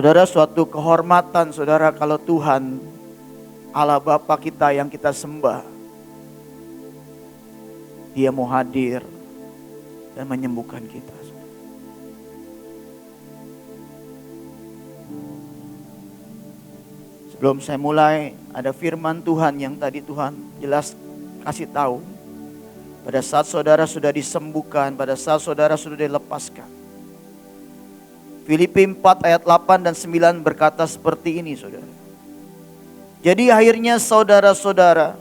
Saudara, suatu kehormatan saudara kalau Tuhan Allah Bapa kita yang kita sembah, Dia mau hadir dan menyembuhkan kita. Sebelum saya mulai, ada firman Tuhan yang tadi Tuhan jelas kasih tahu. Pada saat saudara sudah disembuhkan, pada saat saudara sudah dilepaskan. Filipi 4 ayat 8 dan 9 berkata seperti ini saudara. Jadi akhirnya saudara-saudara,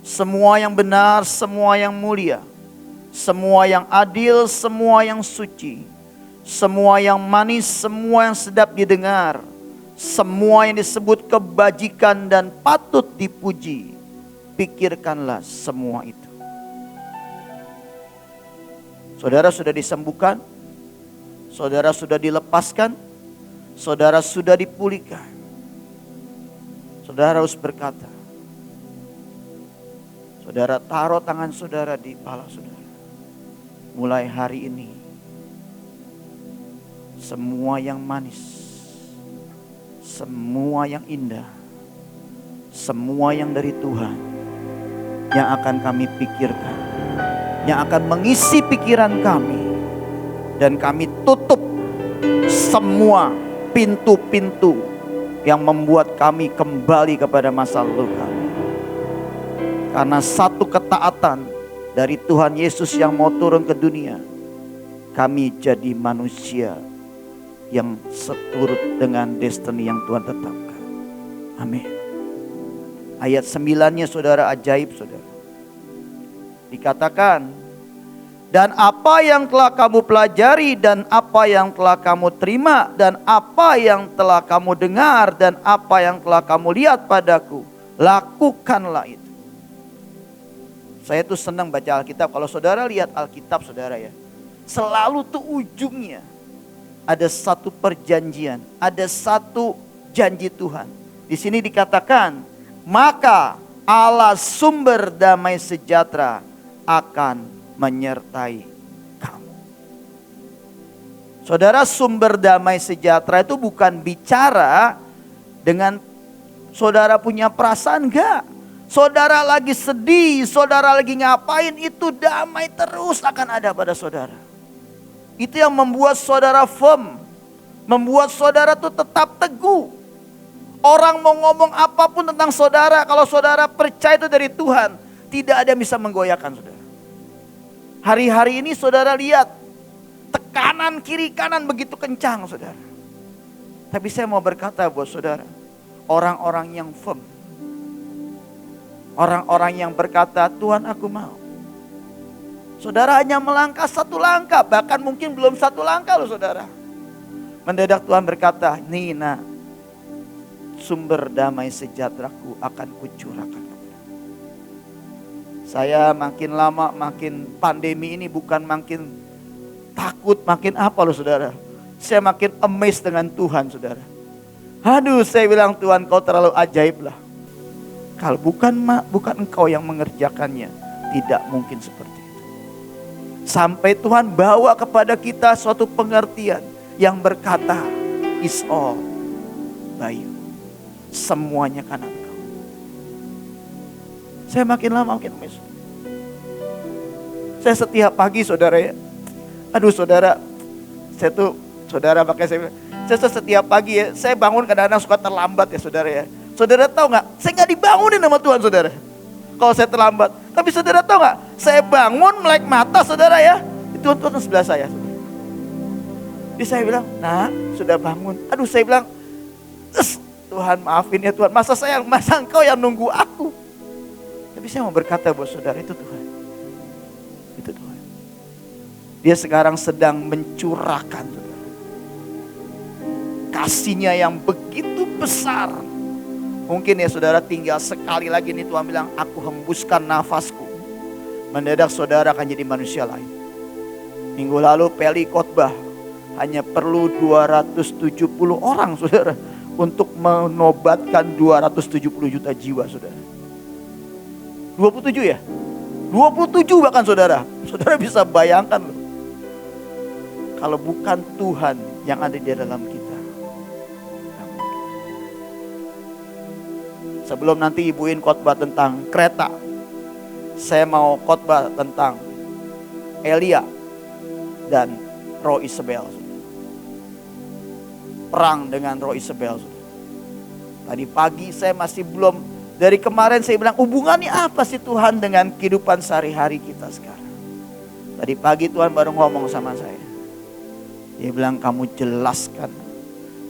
semua yang benar, semua yang mulia, semua yang adil, semua yang suci, semua yang manis, semua yang sedap didengar, semua yang disebut kebajikan dan patut dipuji, pikirkanlah semua itu. Saudara sudah disembuhkan, saudara sudah dilepaskan, saudara sudah dipulihkan. Saudara harus berkata, saudara taruh tangan saudara di kepala saudara. Mulai hari ini, semua yang manis, semua yang indah, semua yang dari Tuhan, yang akan kami pikirkan, yang akan mengisi pikiran kami, dan kami tutup semua pintu-pintu yang membuat kami kembali kepada masa lalu kami. Karena satu ketaatan dari Tuhan Yesus yang mau turun ke dunia, kami jadi manusia yang seturut dengan destiny yang Tuhan tetapkan. Amin. Ayat 9-nya saudara ajaib saudara. Dikatakan, dan apa yang telah kamu pelajari, dan apa yang telah kamu terima, dan apa yang telah kamu dengar, dan apa yang telah kamu lihat padaku, lakukanlah itu. Saya tuh senang baca Alkitab. Kalau saudara lihat Alkitab saudara ya, selalu tuh ujungnya ada satu perjanjian, ada satu janji Tuhan. Di sini dikatakan, maka Allah sumber damai sejahtera akan menyertai kamu. Saudara, sumber damai sejahtera itu bukan bicara dengan saudara punya perasaan, enggak. Saudara lagi sedih, saudara lagi ngapain, itu damai terus akan ada pada saudara. Itu yang membuat saudara firm, membuat saudara tuh tetap teguh. Orang mau ngomong apapun tentang saudara, kalau saudara percaya itu dari Tuhan, tidak ada yang bisa menggoyahkan saudara. Hari-hari ini saudara lihat tekanan kiri kanan begitu kencang saudara. Tapi saya mau berkata buat saudara, orang-orang yang firm, orang-orang yang berkata, Tuhan aku mau. Saudara hanya melangkah satu langkah, bahkan mungkin belum satu langkah loh saudara. Mendadak Tuhan berkata, Nina, sumber damai sejahteraku akan kucurahkan. Saya makin lama makin pandemi ini bukan makin takut, makin apa loh saudara. Saya makin amazed dengan Tuhan saudara. Aduh, saya bilang Tuhan kau terlalu ajaib lah. Kalau bukan engkau yang mengerjakannya, tidak mungkin seperti itu. Sampai Tuhan bawa kepada kita suatu pengertian yang berkata, is all by you. Semuanya karena engkau. Saya makin lama makin amazed. Saya setiap pagi saudara ya. Aduh saudara, saya setiap pagi ya, saya bangun kadang-kadang suka terlambat ya saudara ya. Saudara tahu gak, saya gak dibangunin sama Tuhan saudara. Kalau saya terlambat. Tapi saudara tahu gak, saya bangun melek mata saudara ya. Itu Tuhan sebelah saya saudara. Jadi saya bilang, nah sudah bangun. Aduh saya bilang, Tuhan maafin ya Tuhan. Masa engkau yang nunggu aku. Tapi saya mau berkata buat saudara, itu Tuhan. Itu Tuhan. Dia sekarang sedang mencurahkan saudara, kasih-Nya yang begitu besar. Mungkin ya saudara tinggal sekali lagi nih Tuhan bilang, aku hembuskan nafasku. Mendadak saudara akan jadi manusia lain. Minggu lalu Peli khotbah, hanya perlu 270 orang saudara, untuk menobatkan 270 juta jiwa saudara. 27 ya? 27 bahkan saudara. Saudara bisa bayangkan loh. Kalau bukan Tuhan yang ada di dalam kita. Sebelum nanti ibuin khotbah tentang kereta, saya mau khotbah tentang Elia dan Roh Isabel. Perang dengan Roh Isabel. Tadi pagi saya masih belum, dari kemarin saya bilang hubungannya apa sih Tuhan dengan kehidupan sehari-hari kita sekarang. Tadi pagi Tuhan baru ngomong sama saya. Dia bilang, kamu jelaskan,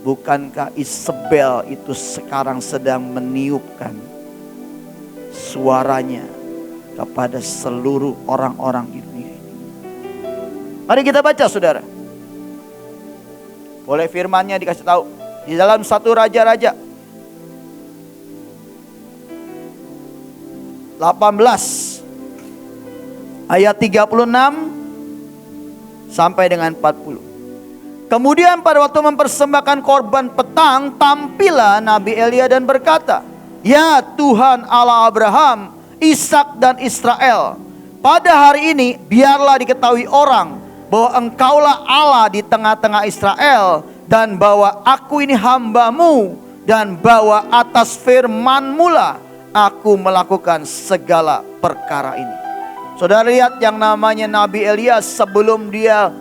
bukankah Isabel itu sekarang sedang meniupkan suaranya kepada seluruh orang-orang di dunia ini. Mari kita baca saudara. Boleh firmannya dikasih tahu. Di dalam 1 Raja-Raja 18 ayat 36 sampai dengan 40. Kemudian pada waktu mempersembahkan korban petang, tampillah Nabi Elia dan berkata, ya Tuhan Allah Abraham, Ishak dan Israel, pada hari ini biarlah diketahui orang bahwa engkaulah Allah di tengah-tengah Israel, dan bahwa aku ini hambamu, dan bahwa atas firman-Mu lah aku melakukan segala perkara ini. Saudara lihat yang namanya Nabi Elia, sebelum dia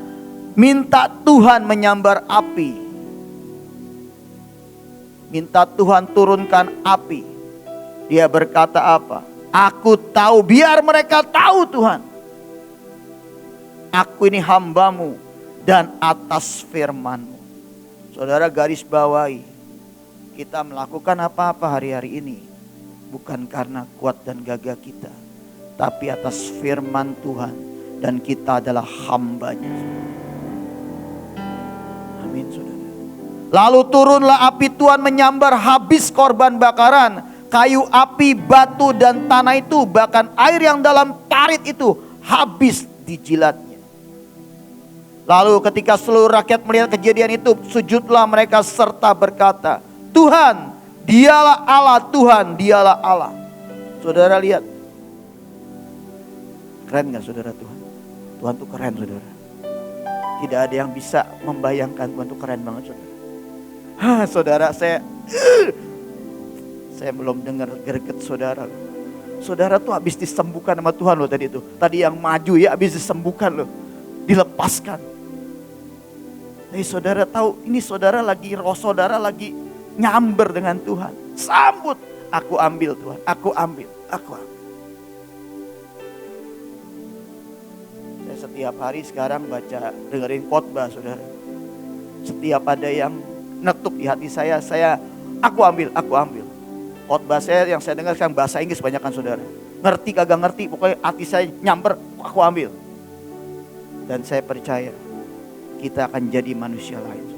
minta Tuhan menyambar api, minta Tuhan turunkan api, dia berkata apa? Aku tahu, biar mereka tahu Tuhan, aku ini hambamu dan atas firman-Mu. Saudara garis bawahi, kita melakukan apa-apa hari-hari ini bukan karena kuat dan gagah kita, tapi atas firman Tuhan, dan kita adalah hambanya. Amin saudara. Lalu turunlah api Tuhan menyambar habis korban bakaran, kayu api, batu dan tanah itu, bahkan air yang dalam parit itu habis dijilatnya. Lalu ketika seluruh rakyat melihat kejadian itu, sujudlah mereka serta berkata, Tuhan, dialah Allah, Tuhan, dialah Allah. Saudara lihat, keren gak saudara Tuhan? Tuhan tuh keren saudara. Tidak ada yang bisa membayangkan Tuhan tuh keren banget saudara. Saudara, saya belum dengar greget saudara. Saudara tuh habis disembuhkan sama Tuhan loh tadi itu. Tadi yang maju ya habis disembuhkan loh. Dilepaskan. Jadi saudara tahu, ini saudara lagi, roh saudara lagi nyamber dengan Tuhan. Sambut, aku ambil Tuhan, aku ambil, aku ambil. Saya setiap hari sekarang baca, dengerin khotbah saudara. Setiap ada yang netuk di hati saya aku ambil, aku ambil. Khotbah saya yang saya dengar sekarang bahasa Inggris banyakkan saudara. Ngerti kagak ngerti, pokoknya hati saya nyamber, aku ambil. Dan saya percaya kita akan jadi manusia lain.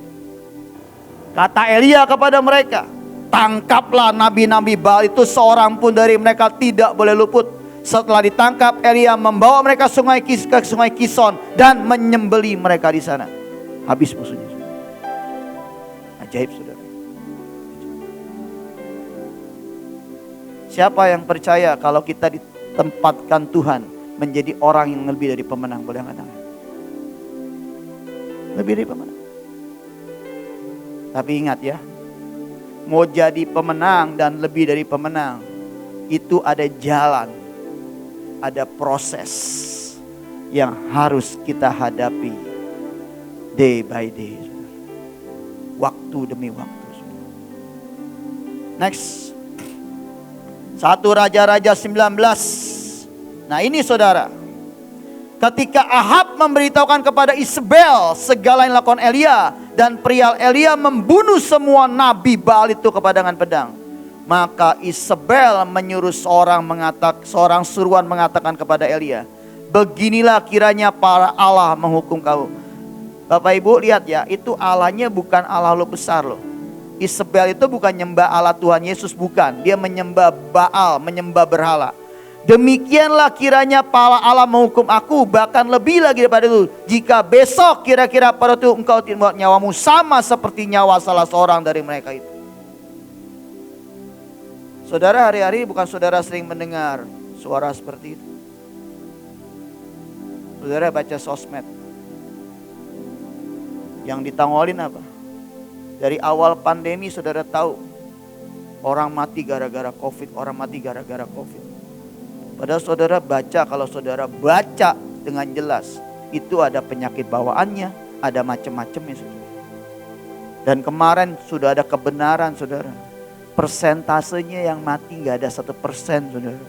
Kata Elia kepada mereka, tangkaplah nabi-nabi Baal itu, seorang pun dari mereka tidak boleh luput. Setelah ditangkap, Elia membawa mereka ke sungai Kison dan menyembeli mereka di sana. Habis musuhnya. Ajaib saudara. Siapa yang percaya kalau kita ditempatkan Tuhan menjadi orang yang lebih dari pemenang? Boleh angkat tangan. Lebih dari pemenang. Tapi ingat ya, mau jadi pemenang dan lebih dari pemenang, itu ada jalan, ada proses yang harus kita hadapi day by day, waktu demi waktu. Next, 1 Raja-Raja 19. Nah ini saudara, ketika Ahab memberitahukan kepada Isabel segala yang dilakukan Elia, dan perial Elia membunuh semua nabi Baal itu kepadangan pedang, maka Isabel menyuruh seorang suruhan mengatakan kepada Elia, beginilah kiranya para Allah menghukum kau. Bapak Ibu lihat ya, itu Allahnya bukan Allah lo besar loh. Isabel itu bukan nyembah Allah Tuhan Yesus, bukan. Dia menyembah Baal, menyembah berhala. Demikianlah kiranya para Allah menghukum aku, bahkan lebih lagi daripada itu, jika besok kira-kira pada itu engkau tidak membawa nyawamu sama seperti nyawa salah seorang dari mereka itu. Saudara, hari-hari bukan saudara sering mendengar suara seperti itu? Saudara baca sosmed, yang ditangolin apa? Dari awal pandemi saudara tahu Orang mati gara-gara COVID, orang mati gara-gara COVID. Padahal saudara baca, kalau saudara baca dengan jelas, itu ada penyakit bawaannya, ada macam-macamnya saudara. Dan kemarin sudah ada kebenaran saudara. Persentasenya yang mati gak ada 1% saudara.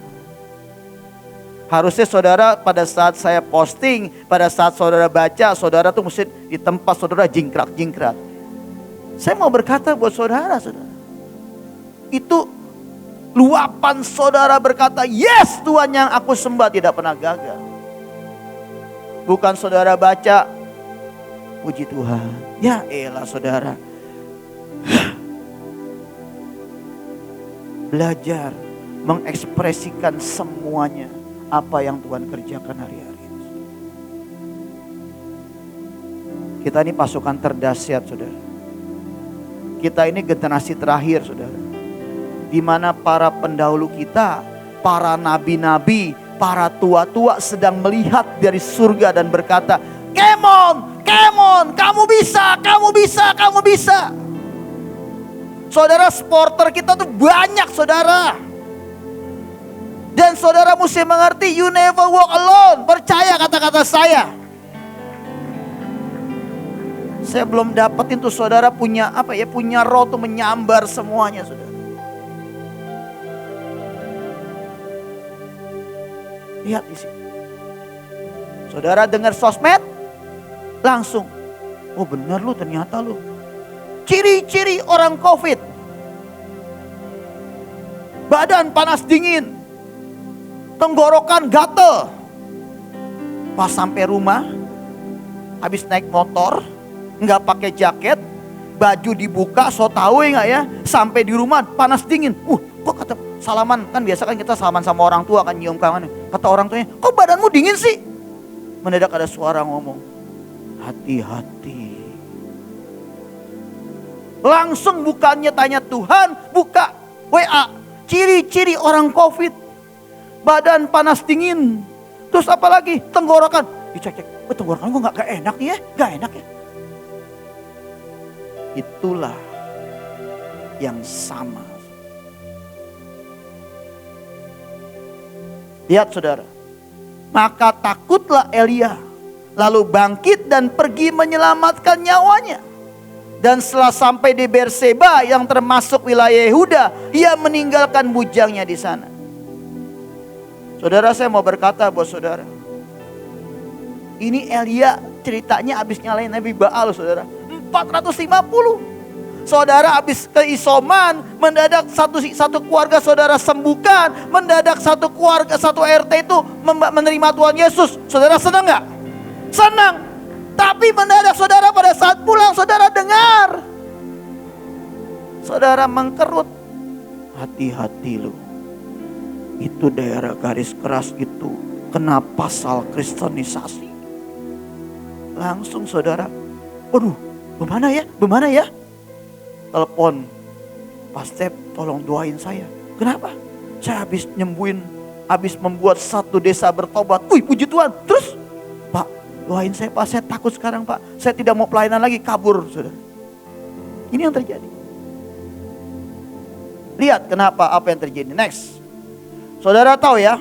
Harusnya saudara pada saat saya posting, pada saat saudara baca, saudara tuh mesti di tempat saudara jingkrak-jingkrak. Saya mau berkata buat saudara, itu luapan saudara berkata, yes Tuhan yang aku sembah tidak pernah gagal. Bukan saudara baca, puji Tuhan. Ya elah saudara. Belajar mengekspresikan semuanya apa yang Tuhan kerjakan hari-hari ini. Kita ini pasukan terdahsyat saudara. Kita ini generasi terakhir saudara. Di mana para pendahulu kita, para nabi-nabi, para tua-tua sedang melihat dari surga dan berkata, "Come on, kamu bisa, kamu bisa, kamu bisa." Saudara, supporter kita tuh banyak saudara. Dan saudara mesti mengerti, you never walk alone. Percaya kata-kata saya. Saya belum dapetin tuh saudara punya punya roh tuh menyambar semuanya saudara. Lihat di sini. Saudara dengar sosmed, langsung, oh benar lu ternyata lu. Ciri-ciri orang COVID. Badan panas dingin. Tenggorokan gatel. Pas sampai rumah, habis naik motor, nggak pakai jaket, baju dibuka, so tahu nggak ya? Sampai di rumah panas dingin. Kok kata salaman, kan biasa kan kita salaman sama orang tua kan, nyium tangan. Kata orang tuanya, kok badanmu dingin sih? Mendadak ada suara ngomong, hati-hati. Langsung bukannya tanya Tuhan, buka WA. Ciri-ciri orang COVID. Badan panas dingin. Terus apa lagi? Tenggorokan. Dicek-cek, tenggorokan gue gak enak nih ya? Gak enak ya? Itulah yang sama. Lihat saudara. Maka takutlah Elia. Lalu bangkit dan pergi menyelamatkan nyawanya. Dan setelah sampai di Berseba yang termasuk wilayah Yehuda, ia meninggalkan bujangnya di sana. Saudara, saya mau berkata buat saudara. Ini Elia ceritanya habis nyalain Nabi Baal saudara. 450. Saudara habis keisoman, mendadak satu keluarga saudara sembuhkan, mendadak satu keluarga, satu RT itu menerima Tuhan Yesus. Saudara senang gak? Senang. Tapi mendadak saudara pada saat pulang saudara dengar. Saudara mengkerut. Hati-hati lu. Itu daerah garis keras itu kena pasal kristenisasi. Langsung saudara, waduh, bagaimana ya? Telepon, Pastor tolong doain saya. Kenapa? Saya habis nyembuhin, habis membuat satu desa bertobat. Wih, puji Tuhan. Terus, Pak, doain saya Pak, saya takut sekarang Pak. Saya tidak mau pelayanan lagi, kabur saudara. Ini yang terjadi. Lihat kenapa apa yang terjadi. Next. Saudara tahu ya,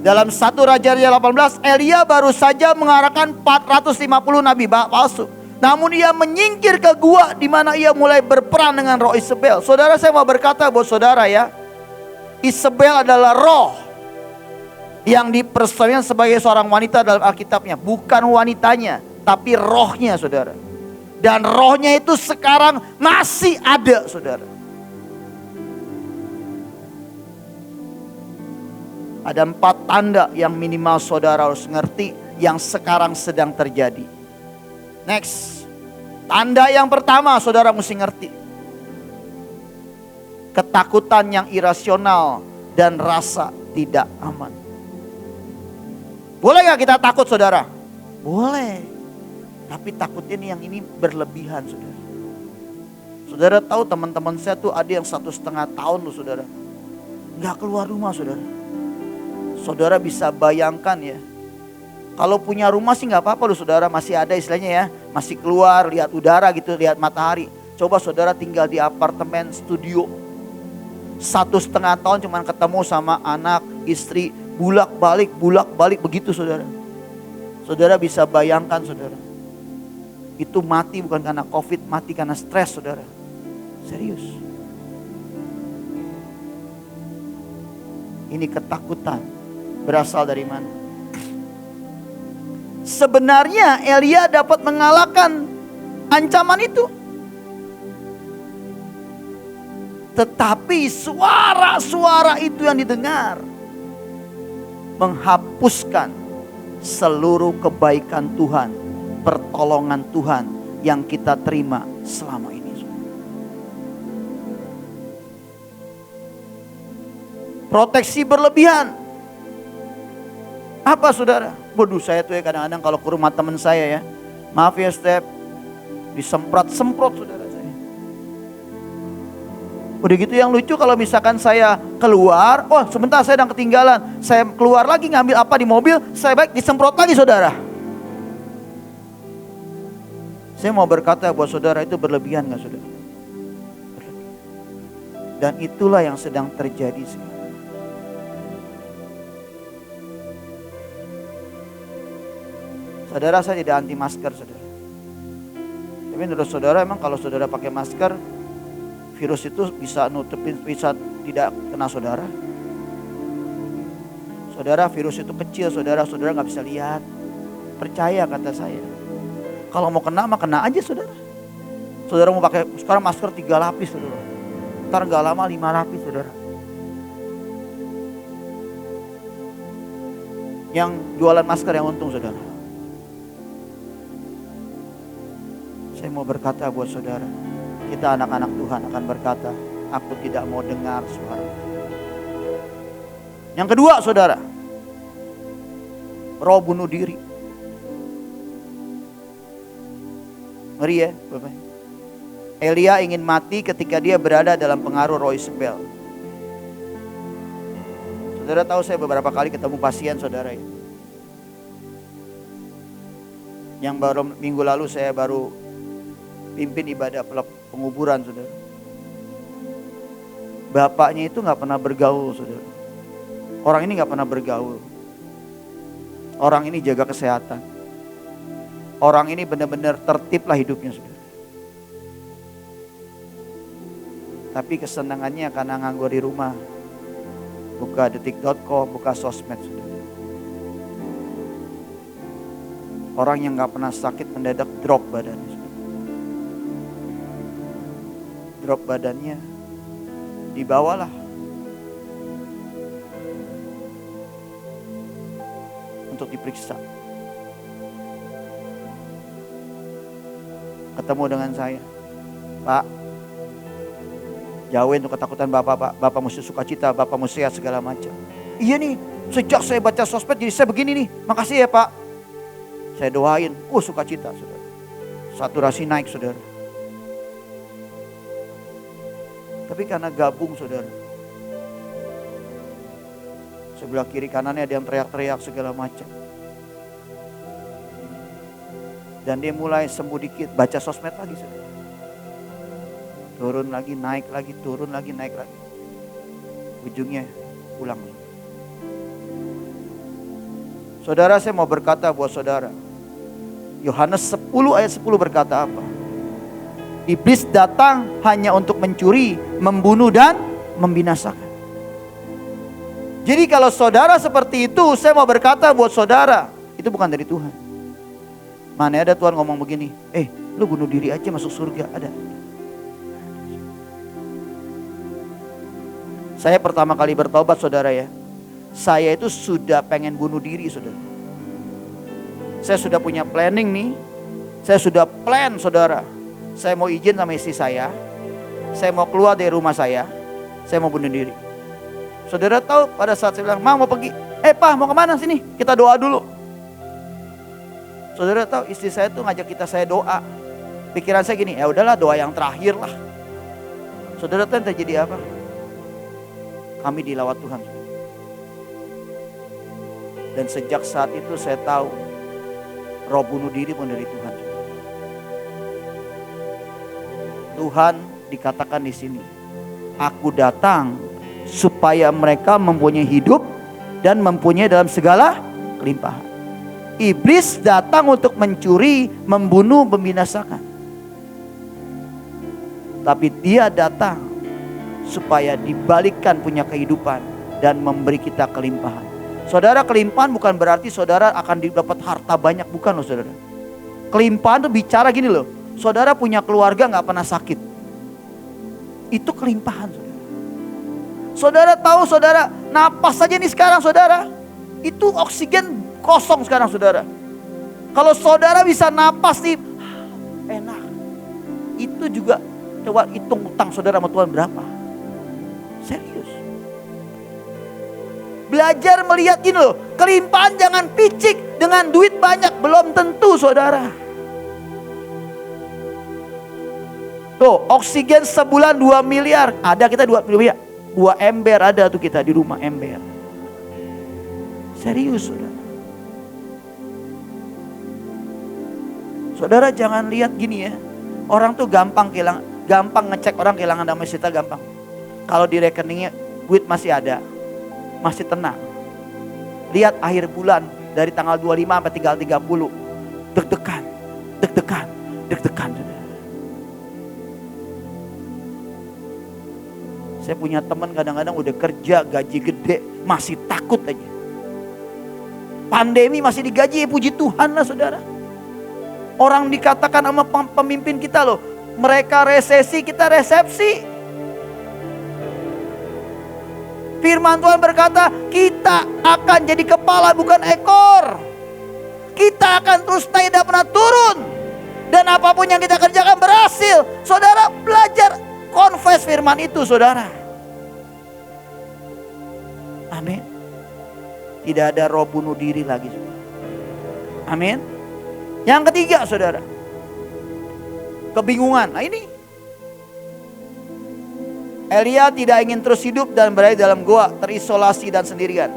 dalam 1 Raja-Raja 18, Elia baru saja mengarahkan 450 nabi palsu. Namun ia menyingkir ke gua di mana ia mulai berperang dengan roh Isabel. Saudara, saya mau berkata buat saudara ya, Isabel adalah roh yang dipersembahkan sebagai seorang wanita dalam Alkitabnya. Bukan wanitanya, tapi rohnya saudara. Dan rohnya itu sekarang masih ada saudara. Ada 4 tanda yang minimal saudara harus ngerti yang sekarang sedang terjadi. Next. Tanda yang pertama saudara mesti ngerti. Ketakutan yang irasional dan rasa tidak aman. Boleh gak kita takut saudara? Boleh. Tapi takutnya nih yang ini berlebihan saudara. Saudara tahu teman-teman saya tuh ada yang 1,5 tahun loh saudara. Gak keluar rumah saudara. Saudara bisa bayangkan ya. Kalau punya rumah sih gak apa-apa loh saudara. Masih ada istilahnya ya. Masih keluar lihat udara gitu, lihat matahari. Coba saudara tinggal di apartemen studio. 1,5 tahun cuman ketemu sama anak, istri, bulak balik begitu saudara. Saudara bisa bayangkan saudara. Itu mati bukan karena COVID, mati karena stres saudara. Serius. Ini ketakutan berasal dari mana? Sebenarnya Elia dapat mengalahkan ancaman itu. Tetapi suara-suara itu yang didengar menghapuskan seluruh kebaikan Tuhan, pertolongan Tuhan yang kita terima selama ini. Proteksi berlebihan. Apa saudara? Waduh, saya tuh ya kadang-kadang kalau ke rumah teman saya ya, maaf ya Step, disemprot-semprot saudara saya. Udah gitu yang lucu kalau misalkan saya keluar, oh sebentar saya sedang ketinggalan, saya keluar lagi ngambil apa di mobil, saya baik disemprot lagi saudara. Saya mau berkata buat saudara, itu berlebihan gak saudara? Dan itulah yang sedang terjadi sekarang. Saudara, saya tidak anti masker saudara. Tapi menurut saudara emang kalau saudara pakai masker, virus itu bisa nutupin, bisa tidak kena saudara? Saudara, virus itu kecil saudara gak bisa lihat. Percaya kata saya. Kalau mau kena mah kena aja saudara. Saudara mau pakai sekarang masker 3 lapis saudara. Ntar gak lama 5 lapis saudara. Yang jualan masker yang untung saudara. Saya mau berkata buat saudara, kita anak-anak Tuhan akan berkata, aku tidak mau dengar suara. Yang kedua saudara, roh bunuh diri. Ngeri ya Bapak. Elia ingin mati ketika dia berada dalam pengaruh roh Isabel. Saudara tahu saya beberapa kali ketemu pasien saudara ya. Yang baru minggu lalu saya baru pimpin ibadah penguburan saudara. Bapaknya itu gak pernah bergaul saudara. Orang ini gak pernah bergaul. Orang ini jaga kesehatan. Orang ini benar-benar tertib lah hidupnya saudara. Tapi kesenangannya karena nganggur di rumah, buka detik.com, buka sosmed saudara. Orang yang gak pernah sakit mendadak drop badannya saudara. Drop badannya, dibawalah untuk diperiksa. Ketemu dengan saya, Pak, jauhin untuk ketakutan Bapak, Pak. Bapak mesti sukacita, Bapak mesti sehat segala macam. Iya nih, sejak saya baca sosmed jadi saya begini nih. Makasih ya Pak. Saya doain, sukacita saudara. Saturasi naik saudara. Tapi karena gabung saudara, sebelah kiri kanannya ada yang teriak-teriak segala macam. Dan dia mulai sembuh dikit, baca sosmed lagi saudara. Turun lagi, naik lagi, turun lagi, naik lagi. Ujungnya pulang. Saudara, saya mau berkata buat saudara, Yohanes 10 ayat 10 berkata apa? Iblis datang hanya untuk mencuri, membunuh dan membinasakan. Jadi kalau saudara seperti itu, saya mau berkata buat saudara, itu bukan dari Tuhan. Mana ada Tuhan ngomong begini, lu bunuh diri aja masuk surga, ada. Saya pertama kali bertobat saudara ya, saya itu sudah pengen bunuh diri saudara. Saya sudah punya planning nih, saya sudah plan saudara. Saya mau izin sama istri saya mau keluar dari rumah saya mau bunuh diri. Saudara tahu pada saat saya bilang, mau pergi, Pak mau kemana sini, kita doa dulu. Saudara tahu istri saya tuh ngajak saya doa. Pikiran saya gini, ya udahlah doa yang terakhir lah. Saudara tahu yang terjadi apa? Kami dilawat Tuhan. Dan sejak saat itu saya tahu roh bunuh diri pun dari Tuhan. Tuhan dikatakan di sini, aku datang supaya mereka mempunyai hidup dan mempunyai dalam segala kelimpahan. Iblis datang untuk mencuri, membunuh, membinasakan. Tapi dia datang supaya dibalikkan punya kehidupan dan memberi kita kelimpahan. Saudara, kelimpahan bukan berarti saudara akan dapat harta banyak, bukan loh saudara. Kelimpahan itu bicara gini loh, saudara punya keluarga gak pernah sakit. Itu kelimpahan saudara. Saudara tahu saudara, napas saja nih sekarang saudara, itu oksigen kosong sekarang saudara. Kalau saudara bisa napas nih, enak. Itu juga coba hitung utang saudara sama Tuhan berapa. Serius. Belajar melihat gini loh, kelimpahan jangan picik dengan duit banyak, belum tentu saudara. Tuh, oksigen sebulan 2 miliar, ada kita 2 miliar. 2 ember ada tuh kita di rumah, ember. Serius saudara. Saudara jangan lihat gini ya, orang tuh gampang ngecek orang kehilangan damai sejahtera gampang. Kalau di rekeningnya duit masih ada, masih tenang. Lihat akhir bulan dari tanggal 25 sampai tanggal 30. Deg-degan, deg-degan, deg-degan. Saya punya teman kadang-kadang udah kerja gaji gede masih takut aja. Pandemi masih digaji, puji Tuhan lah saudara. Orang dikatakan sama pemimpin kita loh, mereka resesi, kita resepsi. Firman Tuhan berkata, kita akan jadi kepala bukan ekor. Kita akan terus naik, tidak pernah turun. Dan apapun yang kita kerjakan berhasil. Saudara belajar confess firman itu saudara. Amin. Tidak ada roh bunuh diri lagi saudara. Amin. Yang ketiga saudara, kebingungan. Nah ini Elia tidak ingin terus hidup dan berada dalam goa, terisolasi dan sendirian.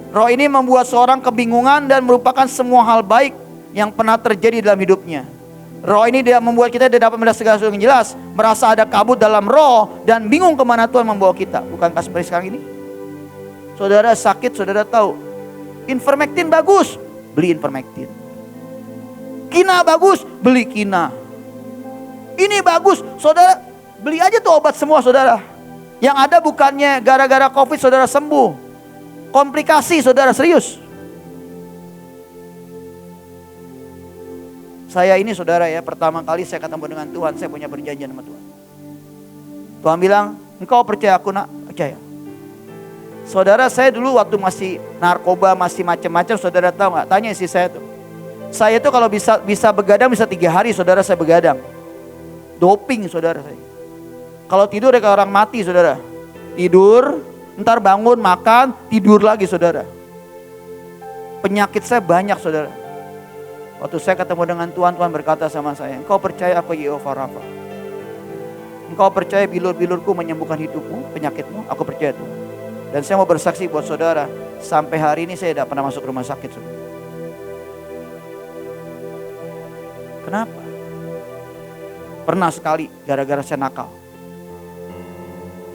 Roh ini membuat seorang kebingungan dan merupakan semua hal baik yang pernah terjadi dalam hidupnya. Roh ini dia membuat kita tidak dapat melihat segala sesuatu yang jelas, merasa ada kabut dalam roh dan bingung kemana Tuhan membawa kita. Bukankah seperti sekarang ini? Saudara sakit, saudara tahu Ivermectin bagus, beli Ivermectin. Kina bagus, beli Kina. Ini bagus, saudara beli aja tuh obat semua saudara. Yang ada bukannya gara-gara COVID saudara sembuh, komplikasi saudara serius. Saya ini saudara ya, pertama kali saya ketemu dengan Tuhan, saya punya perjanjian sama Tuhan. Tuhan bilang, engkau percaya aku nak? Percaya. Saudara saya dulu waktu masih narkoba, masih macam-macam, saudara tahu gak? Tanya istri saya tuh. Saya tuh kalau bisa begadang bisa 3 hari saudara saya begadang. Doping saudara saya. Kalau tidur kayak orang mati saudara. Tidur, ntar bangun, makan, tidur lagi saudara. Penyakit saya banyak saudara. Waktu saya ketemu dengan Tuhan, Tuhan berkata sama saya, engkau percaya aku Yehova Rafa? Engkau percaya bilur-bilurku menyembuhkan hidupmu, penyakitmu? Aku percaya itu. Dan saya mau bersaksi buat saudara, sampai hari ini saya tidak pernah masuk rumah sakit saudara. Kenapa? Pernah sekali gara-gara saya nakal.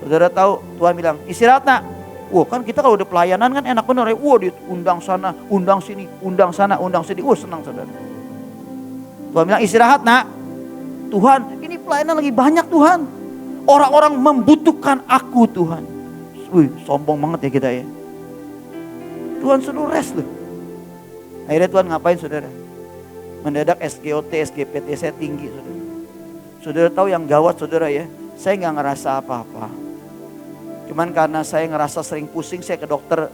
Saudara tahu Tuhan bilang, istirahat nak. Wah kan kita kalau udah pelayanan kan enak bener ya. Wah diundang sana, undang sini, undang sana, undang sini. Wah senang saudara. Tuhan bilang istirahat nak. Tuhan ini pelayanan lagi banyak Tuhan. Orang-orang membutuhkan aku Tuhan. Wih sombong banget ya kita ya. Tuhan suruh rest loh. Akhirnya Tuhan ngapain saudara? Mendadak SGOT, SGPT saya tinggi saudara. Saudara tahu yang gawat saudara ya. Saya gak ngerasa apa-apa. Cuman karena saya ngerasa sering pusing, saya ke dokter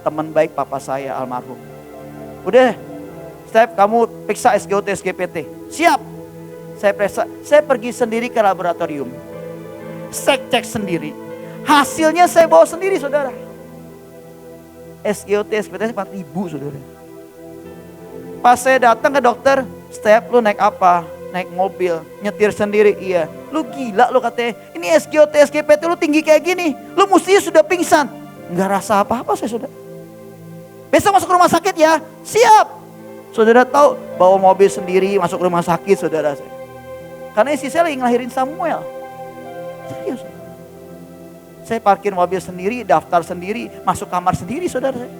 teman baik papa saya almarhum. Udah, Step kamu periksa SGOT, SGPT. Siap. Saya periksa, saya pergi sendiri ke laboratorium. Saya cek sendiri. Hasilnya saya bawa sendiri saudara. SGOT, SGPT 4.000 saudara. Pas saya datang ke dokter, Step lu naik apa? Naik mobil, nyetir sendiri, iya. Lu gila lu katanya, ini SGOT, SGPT lu tinggi kayak gini. Lu mestinya sudah pingsan. Enggak rasa apa-apa saya saudara. Besok masuk rumah sakit ya, siap. Saudara tahu, bawa mobil sendiri masuk rumah sakit saudara saya. Karena istri saya lagi ngelahirin Samuel. Serius. Saya parkir mobil sendiri, daftar sendiri, masuk kamar sendiri saudara saya.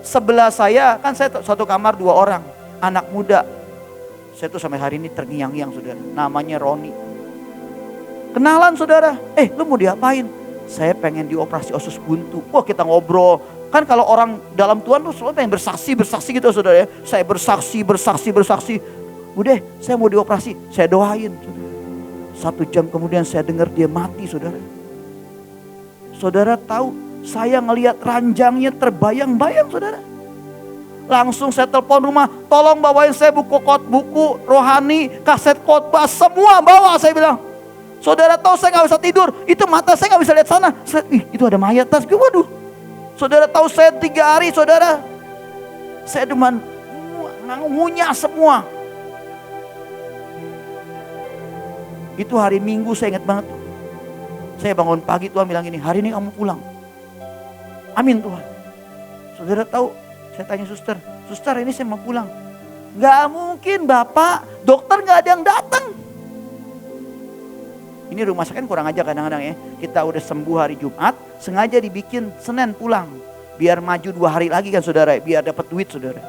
Sebelah saya, kan saya satu kamar 2 orang, anak muda. Saya tuh sampai hari ini terngiang-ngiang saudara, namanya Roni. Kenalan saudara, lu mau diapain? Saya pengen dioperasi usus buntu. Wah kita ngobrol, kan kalau orang dalam Tuhan tuh selalu pengen bersaksi gitu saudara ya. Saya bersaksi. Udah saya mau dioperasi, saya doain saudara. 1 jam kemudian saya dengar dia mati saudara. Saudara tahu saya ngelihat ranjangnya terbayang-bayang saudara. Langsung saya telepon rumah, tolong bawain saya buku rohani, kaset khotbah, semua bawa saya bilang. Saudara tahu saya gak bisa tidur, itu mata saya gak bisa lihat sana. Itu ada mayat tas, waduh. Saudara tahu saya 3 hari saudara, saya cuman ngunyah semua. Itu hari Minggu saya ingat banget. Saya bangun pagi Tuhan bilang gini, hari ini kamu pulang. Amin Tuhan. Saudara tahu, saya tanya suster ini saya mau pulang. Gak mungkin Bapak, dokter gak ada yang datang. Ini rumah sakit kurang aja kadang-kadang ya. Kita udah sembuh hari Jumat, sengaja dibikin Senin pulang. Biar maju 2 hari lagi kan saudara, biar dapat duit saudara.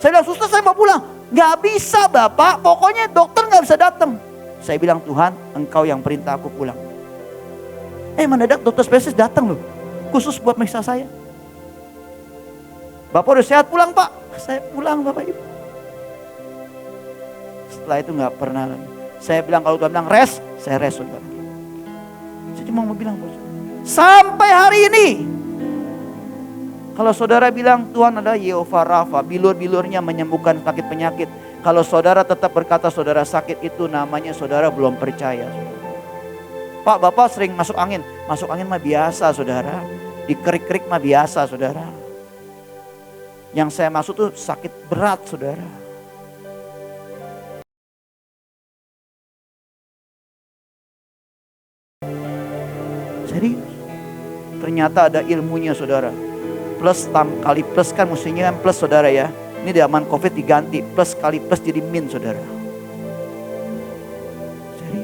Saya bilang, suster saya mau pulang. Gak bisa Bapak, pokoknya dokter gak bisa datang. Saya bilang, Tuhan engkau yang perintah aku pulang. Mendadak dokter spesialis datang loh, khusus buat meriksa saya. Bapak udah sehat pulang Pak? Saya pulang Bapak Ibu. Setelah itu gak pernah lagi. Saya bilang kalau Tuhan bilang rest, saya rest saudara. Saya cuma mau bilang sampai hari ini. Kalau saudara bilang Tuhan adalah Yehova Rafa, bilur-bilurnya menyembuhkan sakit penyakit. Kalau saudara tetap berkata saudara sakit, itu namanya saudara belum percaya. Pak, Bapak sering masuk angin mah biasa saudara. Dikerik-kerik mah biasa saudara. Yang saya maksud tuh sakit berat saudara. Jadi ternyata ada ilmunya saudara. Plus kali plus kan mestinya kan plus saudara ya. Ini di zaman COVID diganti, plus kali plus jadi min saudara. Jadi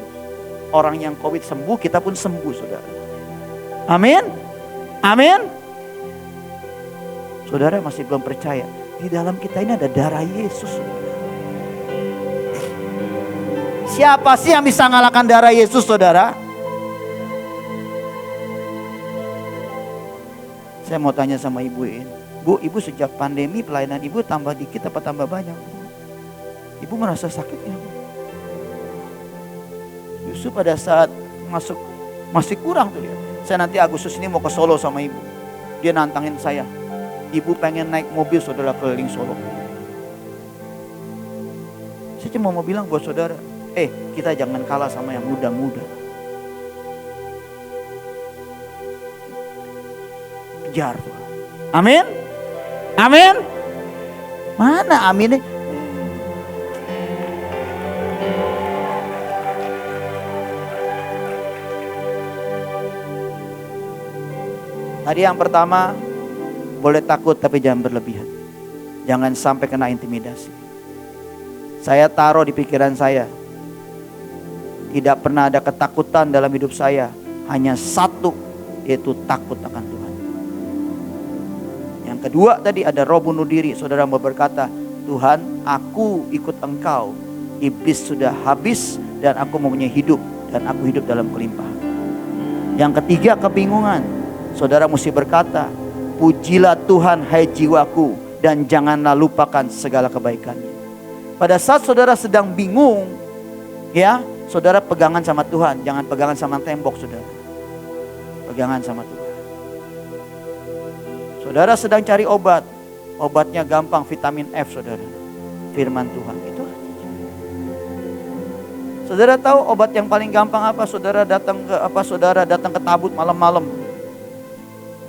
orang yang COVID sembuh, kita pun sembuh saudara. Amin. Amin. Saudara masih belum percaya, di dalam kita ini ada darah Yesus saudara. Siapa sih yang bisa ngalahkan darah Yesus saudara? Saya mau tanya sama ibu ini. Bu, ibu sejak pandemi pelayanan ibu tambah dikit apa tambah banyak? Ibu merasa sakitnya. Justru pada saat masih kurang tuh dia. Saya nanti Agustus ini mau ke Solo sama ibu. Dia nantangin saya. Ibu pengen naik mobil saudara keliling Solo. Saya cuma mau bilang buat saudara, kita jangan kalah sama yang muda-muda. Kejar Tuhan. Amin. Amin. Mana amin? Tadi yang pertama, boleh takut tapi jangan berlebihan. Jangan sampai kena intimidasi. Saya taruh di pikiran saya, tidak pernah ada ketakutan dalam hidup saya. Hanya satu, yaitu takut akan Tuhan. Yang kedua tadi ada roh bunuh diri. Saudara mau berkata, Tuhan aku ikut engkau. Iblis sudah habis dan aku mempunyai hidup. Dan aku hidup dalam kelimpahan. Yang ketiga kebingungan. Saudara mesti berkata, pujilah Tuhan hai jiwaku. Dan janganlah lupakan segala kebaikannya. Pada saat saudara sedang bingung, ya, saudara pegangan sama Tuhan. Jangan pegangan sama tembok saudara. Pegangan sama Tuhan. Saudara sedang cari obat. Obatnya gampang, vitamin F saudara. Firman Tuhan itu. Saudara tahu obat yang paling gampang apa? Saudara datang ke tabut malam-malam.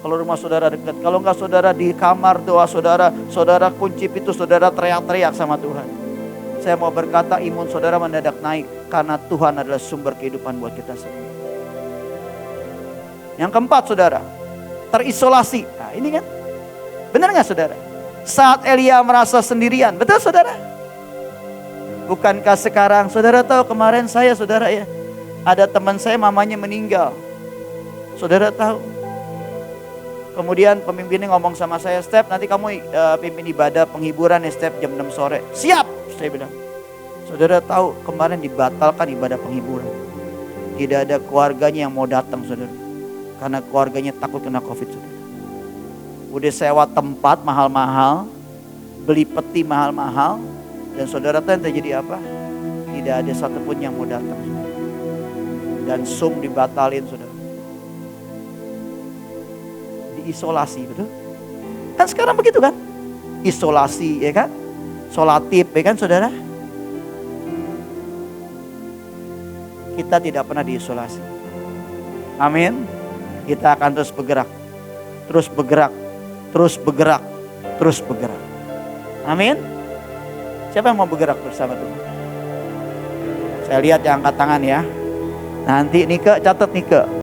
Kalau rumah saudara dekat, kalau enggak saudara di kamar doa saudara kunci pintu, saudara teriak-teriak sama Tuhan. Saya mau berkata imun saudara mendadak naik karena Tuhan adalah sumber kehidupan buat kita semua. Yang keempat saudara, terisolasi. Nah ini kan, benar gak saudara? Saat Elia merasa sendirian, betul saudara? Bukankah sekarang, saudara tahu kemarin saya saudara ya, ada teman saya mamanya meninggal. Saudara tahu. Kemudian pemimpinnya ngomong sama saya, Step nanti kamu pimpin ibadah penghiburan ya Step jam 6 sore. Siap, saya bilang. Saudara tahu kemarin dibatalkan ibadah penghiburan. Tidak ada keluarganya yang mau datang saudara. Karena keluarganya takut kena COVID saudara. Udah sewa tempat mahal-mahal, beli peti mahal-mahal. Dan saudara tahu yang terjadi apa? Tidak ada satupun yang mau datang saudara. Dan Zoom dibatalin saudara. Isolasi, betul? Kan sekarang begitu kan? Isolasi, ya kan? Solatif, ya kan saudara? Kita tidak pernah diisolasi. Amin. Kita akan terus bergerak. Terus bergerak. Terus bergerak. Terus bergerak. Amin. Siapa yang mau bergerak bersama Tuhan? Saya lihat yang angkat tangan ya. Nanti Nike, catat Nike.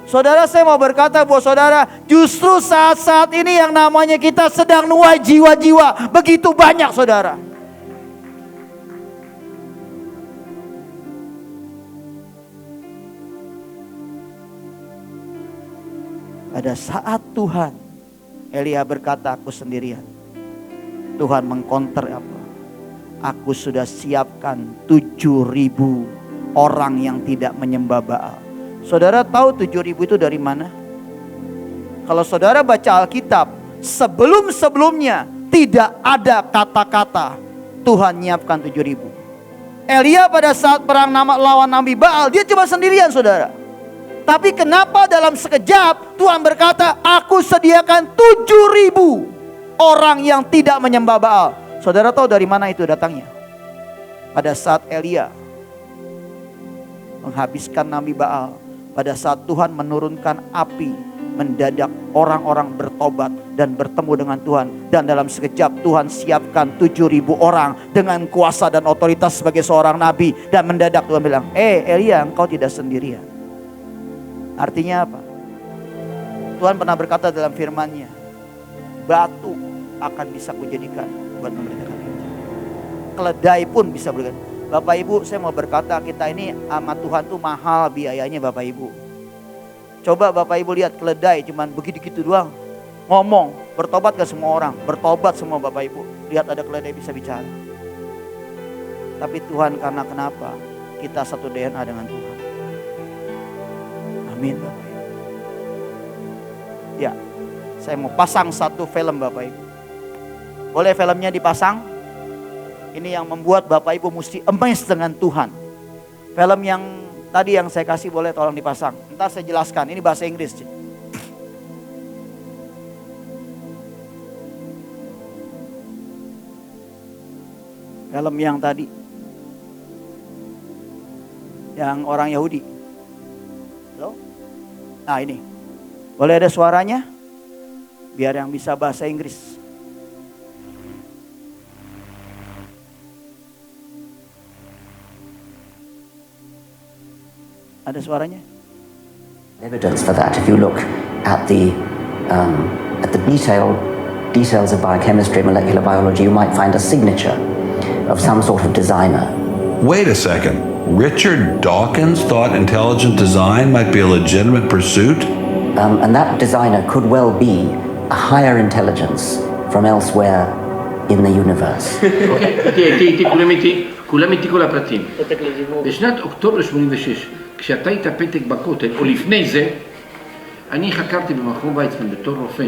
Saudara, saya mau berkata buat saudara, justru saat-saat ini yang namanya kita sedang nuai jiwa-jiwa begitu banyak saudara. Pada saat Tuhan, Elia berkata, aku sendirian. Tuhan mengkonter apa? Aku sudah siapkan 7.000 orang yang tidak menyembah Baal. Saudara tahu 7.000 itu dari mana? Kalau saudara baca Alkitab, sebelum-sebelumnya tidak ada kata-kata Tuhan nyiapkan 7.000. Elia pada saat perang lawan Nabi Baal, dia cuma sendirian saudara. Tapi kenapa dalam sekejap Tuhan berkata, aku sediakan 7.000 orang yang tidak menyembah Baal. Saudara tahu dari mana itu datangnya? Pada saat Elia menghabiskan Nabi Baal, pada saat Tuhan menurunkan api, mendadak orang-orang bertobat dan bertemu dengan Tuhan. Dan dalam sekejap Tuhan siapkan 7.000 orang dengan kuasa dan otoritas sebagai seorang nabi. Dan mendadak Tuhan bilang, Elia, engkau tidak sendirian. Artinya apa? Tuhan pernah berkata dalam firman-Nya, batu akan bisa kujadikan buat memberitakan Injil. Keledai pun bisa bergerak. Bapak Ibu, saya mau berkata, kita ini sama Tuhan tuh mahal biayanya Bapak Ibu. Coba Bapak Ibu lihat keledai cuman begitu-gitu doang. Ngomong, bertobat ke semua orang. Bertobat semua Bapak Ibu. Lihat ada keledai bisa bicara. Tapi Tuhan, karena kenapa? Kita satu DNA dengan Tuhan. Amin Bapak Ibu. Ya, saya mau pasang satu film Bapak Ibu. Boleh filmnya dipasang? Ini yang membuat Bapak Ibu mesti amazed dengan Tuhan. Film yang tadi yang saya kasih boleh tolong dipasang. Entar saya jelaskan, ini bahasa Inggris. Film yang tadi. Yang orang Yahudi. Halo? Nah ini. Boleh ada suaranya? Biar yang bisa bahasa Inggris. Ada suaranya? Evidence for that. If you look at the details of biochemistry, molecular biology, you might find a signature of some sort of designer. Wait a second. Richard Dawkins thought intelligent design might be a legitimate pursuit? And that designer could well be a higher intelligence from elsewhere in the universe. כולם איתי כל הפרטים. בשנת אוקטובר 86, כשאתה היית פתק בכותל, או לפני זה, אני חקרתי במכון ויצמן בתור רופא.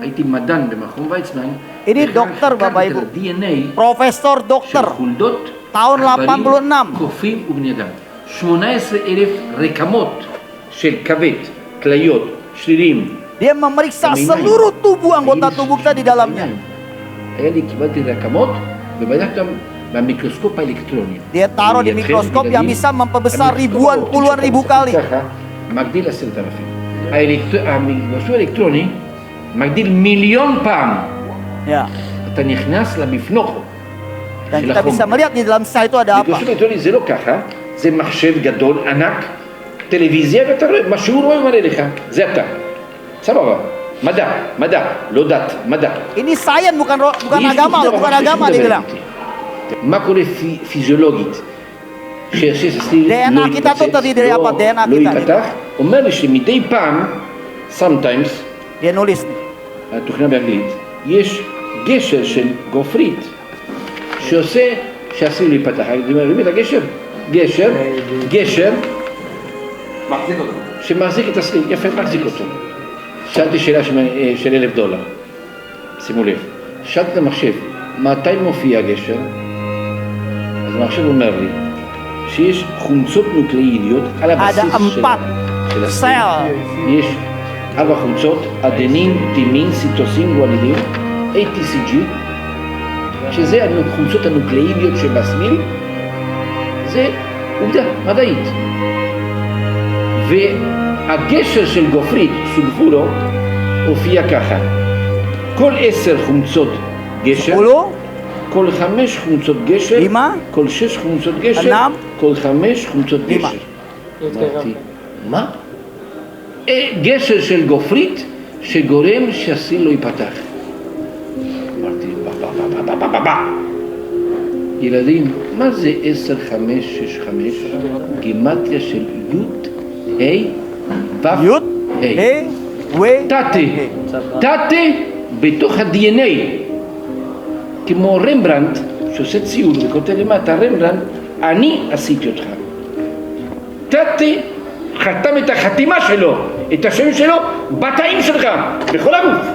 הייתי מדען במכון ויצמן. Ini dokter Bapak Ibu. DNA Profesor dokter. של חולדות, tahun 86. קופים ובני אדם. 18,000 רקמות של כבד, כליות, שרירים. Dia memeriksa seluruh tubuh anggota tubuh kita di dalamnya. היה לי קיבלתי רקמות ובדקתי אותם במיקרוסקופ האלקטרוני. Dia taruh di mikroskop yang bisa memperbesar ribuan, puluhan ribu kali. מגדיל 10,000. המיקרוסקופ האלקטרוני מגדיל 1,000,000 פעם. Ya. אתה נכנס לבפנוך. Dan kita bisa melihat di dalam sel itu ada apa. מיקרוסקופ האלקטרוני זה לא ככה, זה מחשב גדול, ענק, טלוויזיה, ואתה רואה, מה שהוא רואה מראה לך, זה אתה. סבבה. מדע, לא דת, מדע. Ini sains bukan agama loh, bukan agama dia bilang. מה קורה פיזיולוגית? שהסיר DNA kita tuh terdiri dari apa? DNA לא kita. ייפתח, אומר לי שמדי פעם, sometimes, Dia nulis nih. התוכנה באנגלית, יש גשר של גופרית שעושה שהסיר לא ייפתח. אני אומר, באמת הגשר? גשר שמחזיק את הסיר, יפה, מחזיק אותו. שאלתי שאלה של $1,000, שימו לב, שאלתי את המחשב, מתי מופיע הגשר? אז המחשב אומר לי שיש חומצות נוקלאידיות על הבסיס של הסיר. יש 4 חומצות, אדנין, טימין, סיטוסין, גואנידין, ATCG, שזה החומצות הנוקלאידיות שבסמיל, זה עובדה מדעית. והגשר של גופרית, סולפורו, הופיע ככה. כל 10 חומצות גשר, כל 5 חומצות גשר, כל 6 חומצות גשר, כל 5 חומצות גשר. אמרתי, מה? גשר של גופרית שגורם שהסיר לא ייפתח. אמרתי, ילדים, מה זה 10, 5, 6, 5? גימטריה של י' ה' ו' ה'. תתה בתוך ה-DNA, כמו רמברנט שעושה ציור וכותב למטה, רמברנט, אני עשיתי אותך. תתה חתם את החתימה שלו, את השם שלו, בתאים שלך, בכל הגוף.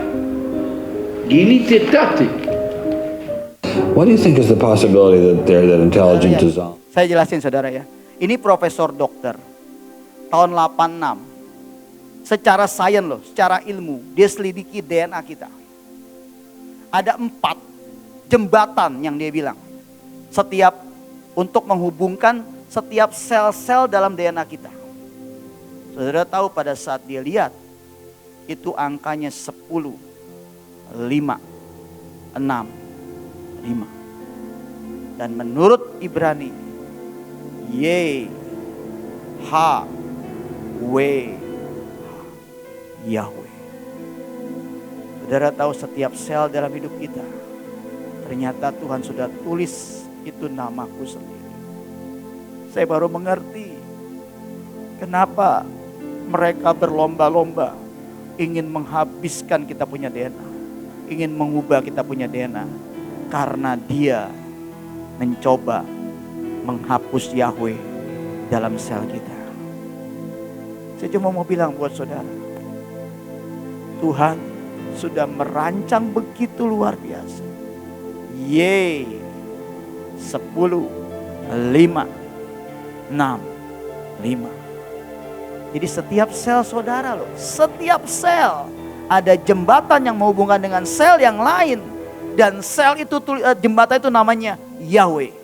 גיליתי תתה. What do you think is the possibility that intelligent design? Saya jelasin saudara ya. Ini profesor dokter. Tahun 86. Secara sains loh, secara ilmu. Dia selidiki DNA kita. Ada 4 jembatan yang dia bilang. Setiap untuk menghubungkan setiap sel-sel dalam DNA kita. Saudara tahu pada saat dia lihat. Itu angkanya 10, 5, 6, 5. Dan menurut Ibrani, Y, H, W, Yahweh. Saudara tahu setiap sel dalam hidup kita, ternyata Tuhan sudah tulis itu namaku sendiri. Saya baru mengerti kenapa mereka berlomba-lomba ingin menghabiskan kita punya DNA, ingin mengubah kita punya DNA. Karena dia mencoba menghapus Yahweh dalam sel kita. Saya cuma mau bilang buat saudara, Tuhan sudah merancang begitu luar biasa. Yeay, 10, 5, 6, 5. Jadi setiap sel saudara loh, setiap sel ada jembatan yang menghubungkan dengan sel yang lain. Dan sel itu, jembatan itu namanya Yahweh.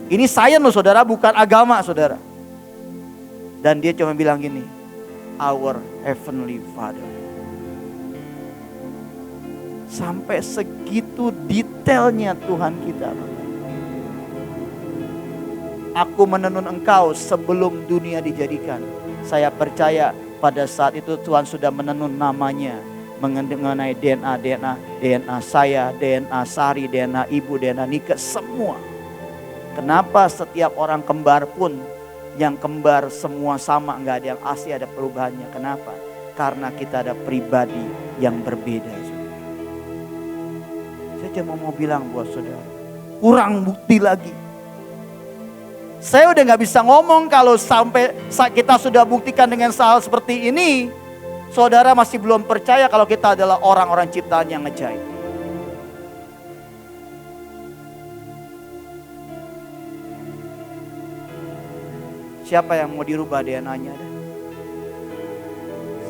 Ini sains loh saudara, bukan agama saudara. Dan dia cuma bilang gini, Our Heavenly Father. Sampai segitu detailnya Tuhan kita. Aku menenun engkau sebelum dunia dijadikan. Saya percaya pada saat itu Tuhan sudah menenun namanya. Mengenai DNA saya, DNA Sari, DNA ibu, DNA Nika, semua. Kenapa setiap orang kembar pun yang kembar semua sama, nggak ada yang asli, ada perubahannya. Kenapa? Karena kita ada pribadi yang berbeda. Saya cuma mau bilang buat saudara, kurang bukti lagi. Saya udah nggak bisa ngomong kalau sampai kita sudah buktikan dengan hal seperti ini. Saudara masih belum percaya kalau kita adalah orang-orang ciptaan yang ajaib. Siapa yang mau dirubah DNA-nya?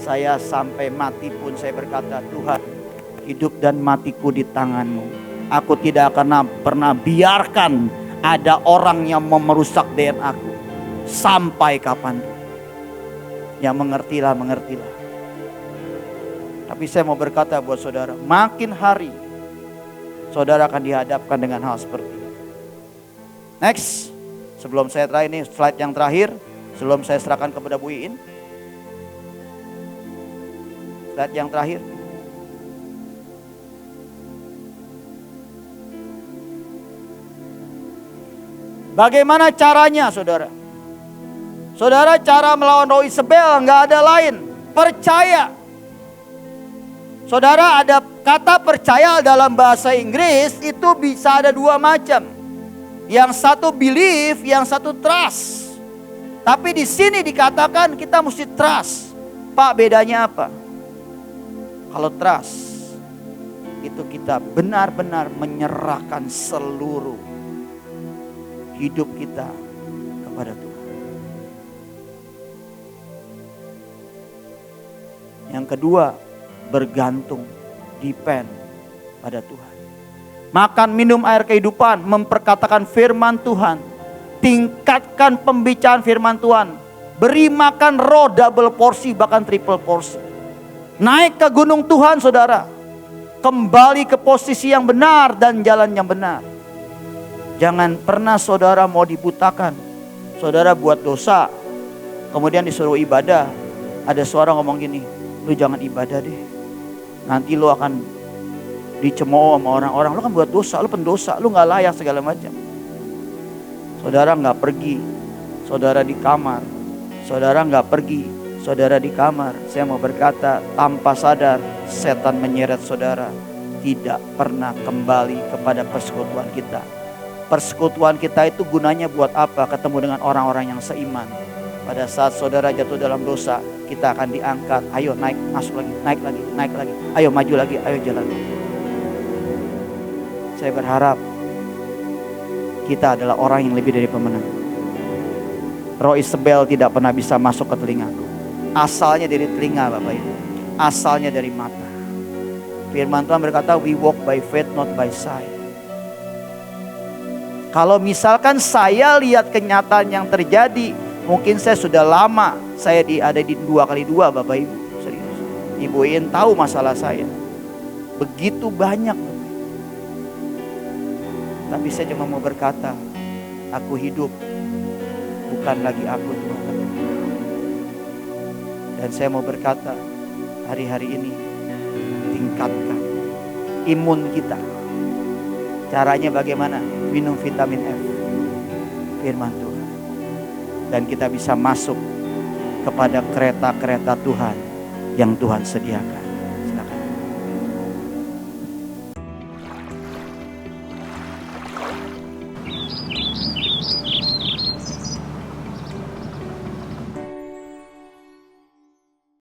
Saya sampai mati pun saya berkata, Tuhan, hidup dan matiku di tangan-Mu. Aku tidak akan pernah biarkan ada orang yang merusak DNA-ku. Sampai kapan? Yang mengertilah, mengertilah. Tapi saya mau berkata buat saudara, makin hari saudara akan dihadapkan dengan hal seperti ini. Next, sebelum saya terakhir ini slide yang terakhir, sebelum saya serahkan kepada Bu Iin. Slide yang terakhir. Bagaimana caranya, saudara? Saudara, cara melawan roh Isabel nggak ada lain. Percaya. Saudara, ada kata percaya dalam bahasa Inggris itu bisa ada dua macam. Yang satu believe, yang satu trust. Tapi di sini dikatakan kita mesti trust. Pak, bedanya apa? Kalau trust, itu kita benar-benar menyerahkan seluruh hidup kita kepada Tuhan. Yang kedua, bergantung, depend pada Tuhan. Makan minum air kehidupan, memperkatakan firman Tuhan. Tingkatkan pembicaraan firman Tuhan. Beri makan roh double porsi, bahkan triple porsi. Naik ke gunung Tuhan, saudara. Kembali ke posisi yang benar dan jalan yang benar. Jangan pernah saudara mau dibutakan. Saudara buat dosa, kemudian disuruh ibadah. Ada suara ngomong gini, lu jangan ibadah deh. Nanti lu akan dicemooh sama orang-orang. Lu kan buat dosa, lu pendosa, lu gak layak segala macam. Saudara gak pergi, saudara di kamar. Saudara gak pergi, saudara di kamar. Saya mau berkata, tanpa sadar setan menyeret saudara. Tidak pernah kembali kepada persekutuan kita. Persekutuan kita itu gunanya buat apa? Ketemu dengan orang-orang yang seiman. Pada saat saudara jatuh dalam dosa, kita akan diangkat. Ayo naik, masuk lagi, naik lagi, naik lagi. Ayo maju lagi, ayo jalan. Saya berharap kita adalah orang yang lebih dari pemenang. Roh Isabel tidak pernah bisa masuk ke telingaku. Asalnya dari telinga, Bapak Ibu. Asalnya dari mata. Firman Tuhan berkata, we walk by faith, not by sight. Kalau misalkan saya lihat kenyataan yang terjadi, mungkin saya sudah lama saya ada di 2x2, Bapak Ibu. Serius. Ibu Iin tahu masalah saya. Begitu banyak. Tapi saya cuma mau berkata, aku hidup bukan lagi aku, Tuhan. Dan saya mau berkata, hari-hari ini tingkatkan imun kita. Caranya bagaimana? Minum vitamin F, firman Tuhan. Dan kita bisa masuk kepada kereta-kereta Tuhan yang Tuhan sediakan.